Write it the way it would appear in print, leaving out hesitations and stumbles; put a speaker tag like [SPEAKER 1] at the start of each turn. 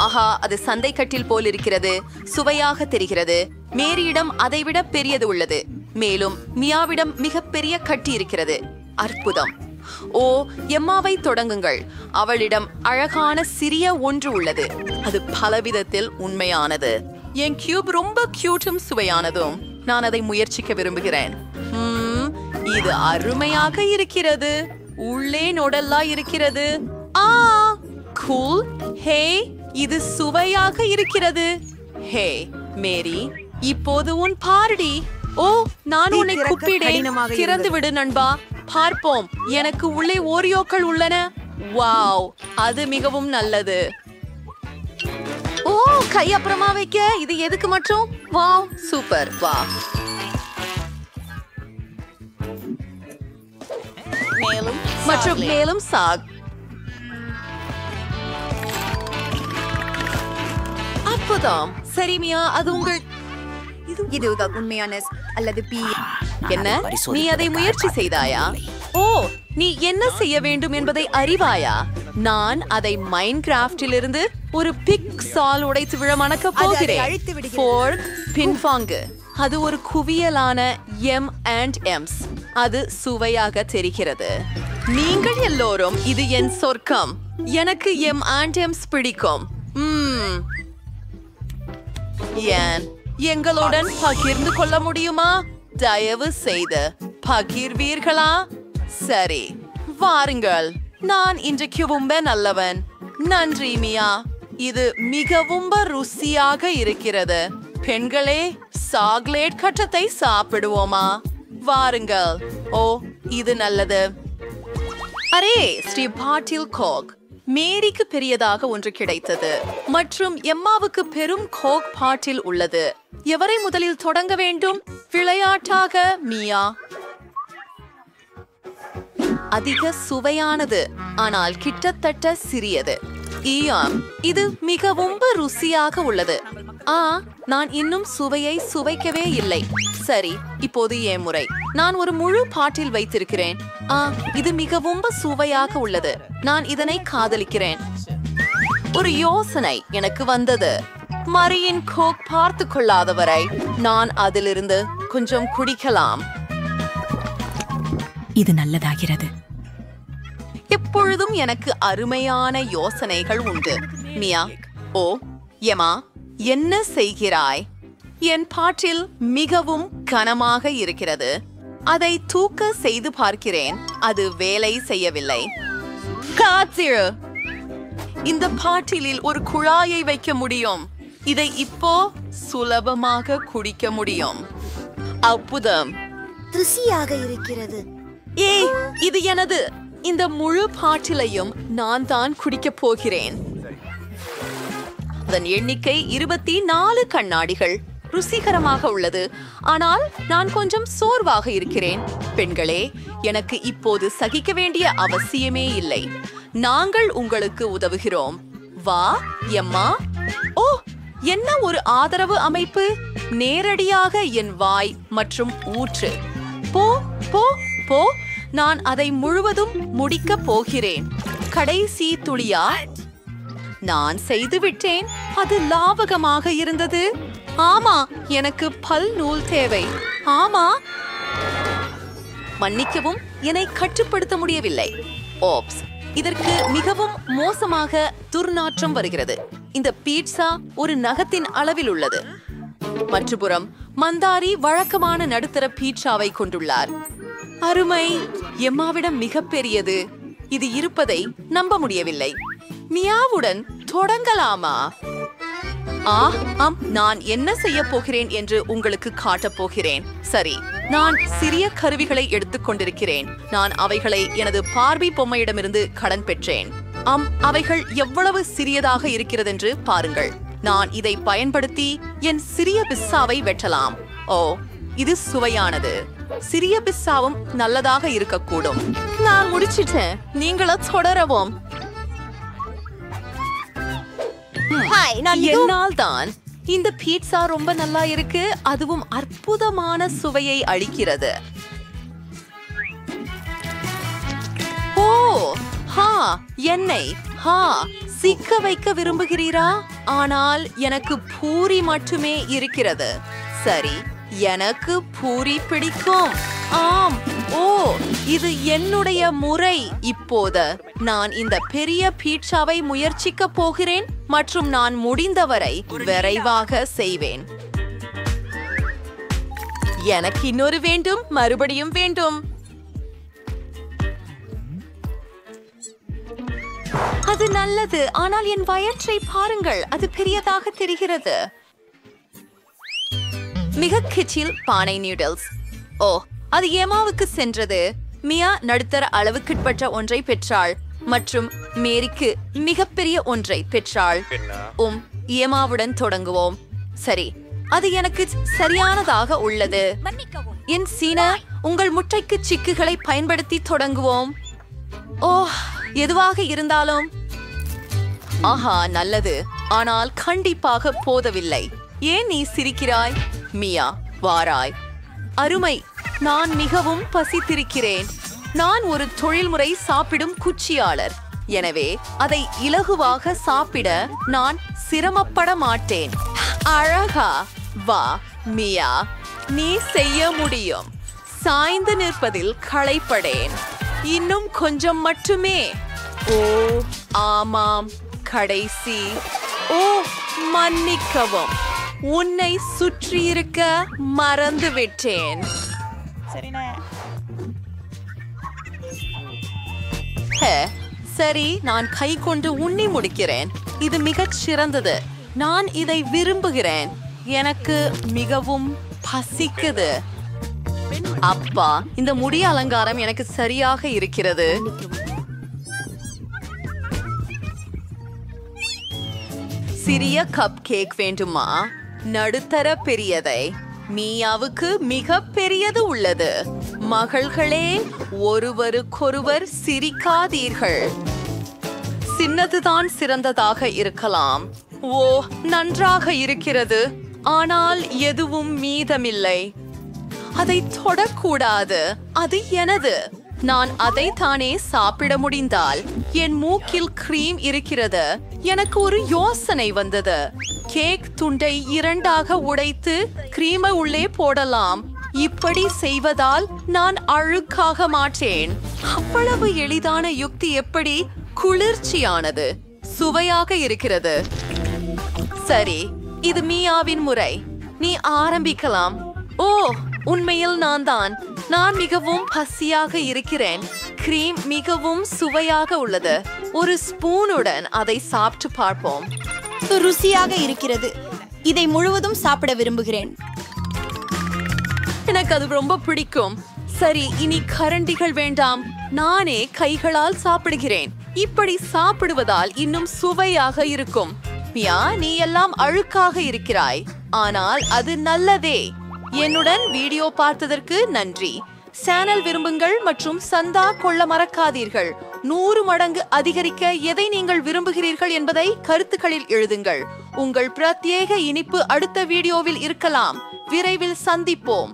[SPEAKER 1] ஆஹா, அது சந்தை கட்டில் போல் இருக்கிறது. சுவையாக தெரிகிறது. மேரியிடம் அதைவிட பெரியது உள்ளது. மேலும் மியாவிடம் மிகப்பெரிய கட்டி இருக்கிறது. அற்புதம். ஓ, எம்மாவை தொடங்குங்கள். அவளிடம் அழகான சிறிய ஒன்று உள்ளது. அது பலவிதத்தில் உண்மையானது. என் கியூப் ரொம்ப கியூட்டும் சுவையானதும். நான் அதை முயற்சிக்க விரும்புகிறேன். இது அருமையாக இருக்கிறது. உள்ளே நொடல்லா இருக்கிறது. கூல். ஹே, இது சுவையாக இருக்கிறது. ஹே மேரி, இப்போது உன் பார்டி. ஓ, நான் உன்னை கூப்பிட்டேன். திறந்து விடு நண்பா. பார்ப்போம். எனக்கு உள்ளே ஓரியோக்கள் உள்ளன. வாவ், அது மிகவும் நல்லது. ஓ, கை அப்புறமா வைக்க. இது எதுக்கு மட்டும்? Wow, super. வா, மேலும் சாக். அற்புதம். சரி மியா, அது உங்கள்
[SPEAKER 2] இதுதான் உண்மையான அல்லது பி.
[SPEAKER 1] என்ன, நீ அதை முயற்சி செய்தாயா? ஓ, நீ என்ன செய்ய வேண்டும் என்பதை அறிவாயா? நான் அதை மைன்கிராஃப்டிலிருந்து ஒரு பிக் சால் உடைத்து விழ மணக்க போகிறேன். ஃபோர்க், பின்பாங்கு. அது ஒரு குவியலான M&M's. அது சுவையாக தெரிகிறது. நீங்கள் எல்லோரும், இது என் சொர்க்கம். எனக்கு M&M's பிடிக்கும். ஏன் எங்களுடன் பகிர்ந்து கொள்ள முடியுமா? தயவு செய்து பகிர்வீர்களா? சரி, வாருங்கள். நான் இன்றைக்கு ரொம்ப நல்லவன். நன்றி மியா. இது மிகவும் ருசியாக இருக்கிறது. பெண்களே, சாக்லேட் கட்டத்தை சாப்பிடுவோமா? வாருங்கள். ஓ, இது நல்லது. அரே, ஸ்ரீ பாட்டில் கோக். மேரிக்கு பெரியதாக ஒன்று கிடைத்தது மற்றும் எம்மாவுக்கு பெரும் கோக் பாட்டில் உள்ளது. எவரை முதலில் தொடங்க வேண்டும்? விளையாட்டாக மியா. அதிக சுவையானது, ஆனால் கிட்டத்தட்ட சிறியது. இது மிகவும் ருசியாக உள்ளது. நான் இன்னும் சுவையை சுவைக்கவே இல்லை. சரி, இப்போது என் முறை. நான் ஒரு முழு பாட்டில் வைத்திருக்கிறேன். இது மிகவும் சுவையாக உள்ளது. நான் இதனை காதலிக்கிறேன். ஒரு யோசனை எனக்கு வந்தது. மரியின் கோக் பார்த்து கொள்ளாதவரை நான் அதிலிருந்து கொஞ்சம் குடிக்கலாம்.
[SPEAKER 3] இது நல்லதாகிறது.
[SPEAKER 1] எப்பொழுதும் எனக்கு அருமையான யோசனைகள் உண்டு. மியா, ஓ எமா, என்ன செய்கிறாய்? என் பாட்டில் மிகவும் கனமாக இருக்கிறது. அதை தூக்க செய்து பார்க்கிறேன். அது வேலை செய்யவில்லை. காத்திரு. இந்த பாட்டிலில் ஒரு குழாயை வைக்க முடியும். இதை இப்போ சுலபமாக குடிக்க முடியும். அற்புதம்.
[SPEAKER 2] ருசியாக இருக்கிறது.
[SPEAKER 1] ஏய், இது எனது. இந்த முழு பாட்டிலையும் நான் தான் குடிக்கப் போகிறேன். அதன் எண்ணிக்கை 24 கண்ணாடிகள். ருசிகரமாக உள்ளது. ஆனால் நான் கொஞ்சம் சோர்வாக இருக்கிறேன். பெண்களே, எனக்கு இப்போது சகிக்க வேண்டிய அவசியமே இல்லை. நாங்கள் உங்களுக்கு உதவுகிறோம். வா எம்மா. ஓ, என்ன ஒரு ஆதரவு அமைப்பு. நேரடியாக என் வாய் மற்றும் ஊற்று. போ போ போ. நான் அதை முழுவதும் முடிக்க போகிறேன். கடைசி துளியா? நான் செய்துவிட்டேன். அது லாவகமாக இருந்தது. ஆமா, எனக்கு பல் நூல் தேவை. ஆமா, மன்னிக்கவும், என்னை கட்டுப்படுத்த முடியவில்லை. ஓப்ஸ், இதற்கு மிகவும் மோசமாக துர்நாற்றம் வருகிறது. இந்த பீட்சா ஒரு நகத்தின் அளவில் உள்ளது. மறுபுறம் மந்தாரி வழக்கமான நடுத்தர பீட்சாவை கொண்டுள்ளார். அருமை. எம்மாவிடம் மிகப்பெரியது. இது இருப்பதை நம்ப முடியவில்லை. மியாவுடன் தொடங்கலாமா? நான் என்ன செய்ய போகிறேன் என்று உங்களுக்கு காட்டப் போகிறேன். சரி, நான் சிறிய கருவிகளை எடுத்துக் கொண்டிருக்கிறேன். நான் அவைகளை எனது பார்பி பொம்மையிடமிருந்து கடன் பெற்றேன். அவைகள் எவ்வளவு சிறியதாக இருக்கிறதென்று பாருங்கள். நான் இதை பயன்படுத்தி என் சிறிய பிஸ்ஸாவை வெட்டலாம். ஓ, இது சுவையானது. சிறிய பிஸ்ஸாவும் நல்லதாக இருக்கக்கூடும். நான் முடிச்சிட்டேன். நீங்களும் தொடரவும். என்னால் தான். இந்த பீட்சா ரொம்ப நல்லா இருக்கு. அதுவும் அற்புதமான சுவையை அளிக்கிறது. ஓ, என்னை சிக்க வைக்க விரும்புகிறீரா? ஆனால் எனக்கு பூரி மட்டுமே இருக்கிறது. சரி, எனக்கு பூரி பிடிக்கும். ஆம், ஓ, இது என்னுடைய முறை. இப்போது நான் இந்த பெரிய பீட்சாவை முயற்சிக்க போகிறேன் மற்றும் நான் முடிந்தவரை விரைவாக செய்வேன். எனக்கு இன்னொரு வேண்டும், மறுபடியும் வேண்டும். அது நல்லது, ஆனால் என் வயிற்றை பாருங்கள், அது பெரியதாக தெரிகிறது. மிக கிச்சில் பானை நூடுல்ஸ். ஓ, அது எம்மாவுக்கு சென்றது. மியா நடுத்தர அளவுக்குட்பட்ட ஒன்றை பெற்றாள் மற்றும் மேரிக்கு மிகப்பெரிய ஒன்றை பெற்றாள். எம்மாவுடன் தொடங்குவோம். சரி, அது எனக்கு சரியானதாக உள்ளது. என் சீனா, உங்கள் முட்டைக்கு சிக்குகளை பயன்படுத்தி தொடங்குவோம். ஓ, எதுவாக இருந்தாலும். ஆஹா, நல்லது, ஆனால் கண்டிப்பாக போதவில்லை. ஏன் நீ சிரிக்கிறாய்? மியா, வாராய். அருமை, நான் மிகவும் பசித்திருக்கிறேன். நான் ஒரு தொழில்முறை சாப்பிடும் குச்சியாளர், எனவே அதை இலகுவாக சாப்பிட நான் சிரமப்பட மாட்டேன். அழகா, வா மியா, நீ செய்ய முடியும். சாய்ந்து நிற்பதில் களைப்படேன். இன்னும் கொஞ்சம் மட்டுமே. ஓ ஆமாம், கடைசி. ஓ, மன்னிக்கவும், உன்னை சுற்றியிருக்க மறந்துவிட்டேன். சரி, நான் கை கொண்டு உண்ணி முடிக்கிறேன். இது மிகச் சிறந்தது. நான் இதை விரும்புகிறேன். எனக்கு மிகவும் பசிக்குது. அப்பா, இந்த முடி அலங்காரம் எனக்கு சரியாக இருக்கிறது. சிறிய கப் கேக் வேண்டுமா? நடுத்தர பெரியதை. மியாவுக்கு மிக பெரியது உள்ளது. மகள்களே, ஒருவருக்கொருவர் சிரிக்காதீர்கள். சின்னதுதான் சிறந்ததாக இருக்கலாம். ஓ, நன்றாக இருக்கிறது, ஆனால் எதுவும் மீதமில்லை. அதை தொடக்கூடாது, அது எனது. நான் அதை தானே சாப்பிட முடிந்தால். என் மூக்கில் கிரீம் இருக்கிறது. எனக்கு ஒரு யோசனை வந்தது. கேக் துண்டை இரண்டாக உடைத்து கிரீமை உள்ளே போடலாம். இப்படி செய்வதால் நான் அழுக்காக மாட்டேன். அவ்வளவு எளிதான யுக்தி. எப்படி குளிர்ச்சியானது, சுவையாக இருக்கிறது. சரி, இது மியாவின் முறை. நீ ஆரம்பிக்கலாம். ஓ, உண்மையில் நான் மிகவும் பசியாக இருக்கிறேன். கிரீம் மிகவும் சுவையாக உள்ளது. ஒரு ஸ்பூனுடன் அதை சாப்பிட்டு பார்ப்போம்.
[SPEAKER 2] ருசியாக இருக்கிறது. இதை முழுவதும் சாப்பிட விரும்புகிறேன்.
[SPEAKER 1] எனக்கு அது ரொம்ப பிடிக்கும். சரி, இனி கரண்டிகள் வேண்டாம். நானே கைகளால் சாப்பிடுகிறேன். இப்படி சாப்பிடுவதால் இன்னும் சுவையாக இருக்கும். மியா, நீ எல்லாம் அழுக்காக இருக்கிறாய், ஆனால் அது நல்லதே. என்னுடன் வீடியோ பார்த்ததற்கு நன்றி. சேனல் விரும்புங்கள் மற்றும் சந்தா கொள்ள மறக்காதீர்கள். 100 மடங்கு அதிகரிக்க எதை நீங்கள் விரும்புகிறீர்கள் என்பதை கருத்துக்களில் எழுதுங்கள். உங்கள் பிரத்யேக இனிப்பு அடுத்த வீடியோவில் இருக்கலாம். விரைவில் சந்திப்போம்.